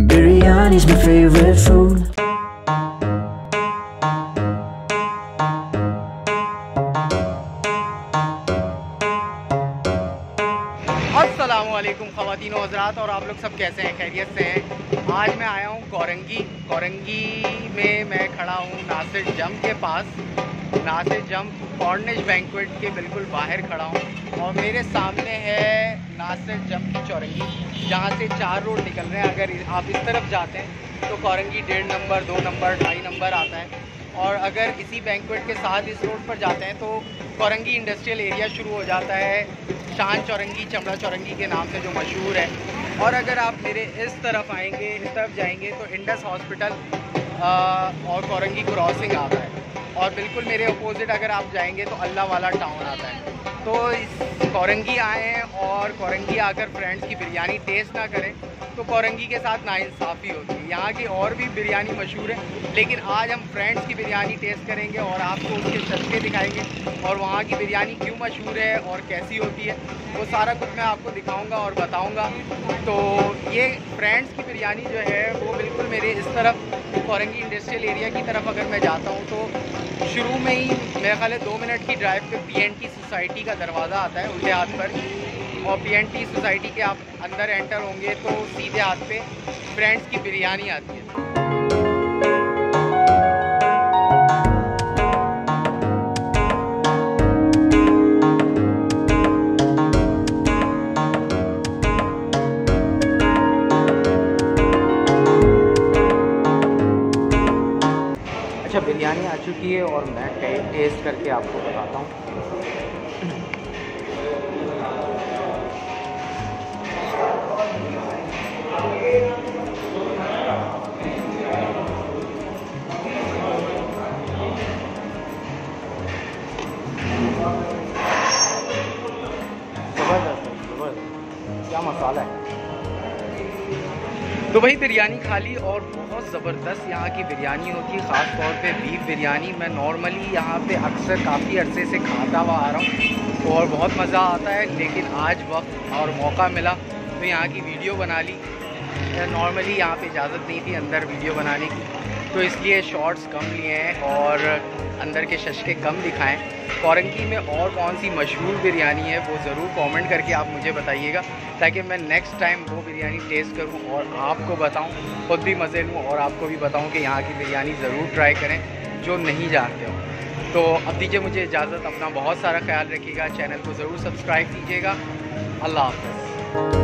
Biryani's my favorite food. अस्सलामुअलैकुम ख़वातीन व हज़रात, और आप लोग सब कैसे हैं? खैरियत से हैं? आज मैं आया हूँ कोरंगी में मैं खड़ा हूँ नासिर जम के पास। नासिर जम कॉर्निश बैंक्वेट के बिल्कुल बाहर खड़ा हूँ और मेरे सामने है नासिर जम की चौरंगी, जहाँ से 4 रोड निकल रहे हैं। अगर आप इस तरफ जाते हैं तो कोरंगी 1.5 नंबर, 2 नंबर, 2.5 नंबर आता है, और अगर इसी बैंक्वेट के साथ इस रोड पर जाते हैं तो कोरंगी इंडस्ट्रियल एरिया शुरू हो जाता है, शान चौरंगी, चमड़ा चौरंगी के नाम से जो मशहूर है। और अगर आप मेरे इस तरफ आएंगे, इस तरफ जाएंगे तो इंडस हॉस्पिटल और कोरंगी क्रॉसिंग आता है, और बिल्कुल मेरे अपोजिट अगर आप जाएंगे तो अल्लाह वाला टाउन आता है। तो इस कोरंगी आए हैं और कोरंगी आकर फ्रेंड्स की बिरयानी टेस्ट ना करें तो कोरंगी के साथ नाइंसाफ़ी होती है। यहाँ की और भी बिरयानी मशहूर है, लेकिन आज हम फ्रेंड्स की बिरयानी टेस्ट करेंगे और आपको उसके चस्के दिखाएंगे और वहाँ की बिरयानी क्यों मशहूर है और कैसी होती है, वो सारा कुछ मैं आपको दिखाऊंगा और बताऊंगा। तो ये फ्रेंड्स की बिरयानी जो है वो बिल्कुल मेरे इस तरफ कोरंगी इंडस्ट्रियल एरिया की तरफ अगर मैं जाता हूँ तो शुरू में ही मेरे ख्याल है 2 मिनट की ड्राइव पे PNT सोसाइटी का दरवाज़ा आता है उल्टे हाथ पर, और PNT सोसाइटी के आप अंदर एंटर होंगे तो सीधे हाथ पे फ्रेंड्स की बिरयानी आती है। अच्छा, बिरयानी आ चुकी है और मैं टेस्ट करके आपको बताता हूँ। ज़बरदस्त, क्या मसाला है। तो भाई बिरयानी खा ली और बहुत ज़बरदस्त यहाँ की बिरयानी होती है, ख़ास तौर पे बीफ बिरयानी। मैं नॉर्मली यहाँ पे अक्सर काफ़ी अरसे से खाता हुआ आ रहा हूँ और बहुत मज़ा आता है, लेकिन आज वक्त और मौका मिला तो यहाँ की वीडियो बना ली। नॉर्मली यहाँ पे इजाज़त नहीं थी अंदर वीडियो बनाने की, तो इसलिए शॉर्ट्स कम लिए हैं और अंदर के शशके कम दिखाएं। कोरंगी में और कौन सी मशहूर बिरयानी है वो ज़रूर कमेंट करके आप मुझे बताइएगा, ताकि मैं नेक्स्ट टाइम वो बिरयानी टेस्ट करूं और आपको बताऊं, खुद भी मज़े लूं और आपको भी बताऊं कि यहाँ की बिरयानी ज़रूर ट्राई करें जो नहीं जानते हो। तो अब दीजिए मुझे इजाज़त, अपना बहुत सारा ख्याल रखिएगा, चैनल को ज़रूर सब्सक्राइब कीजिएगा। अल्लाह हाफ़िज़।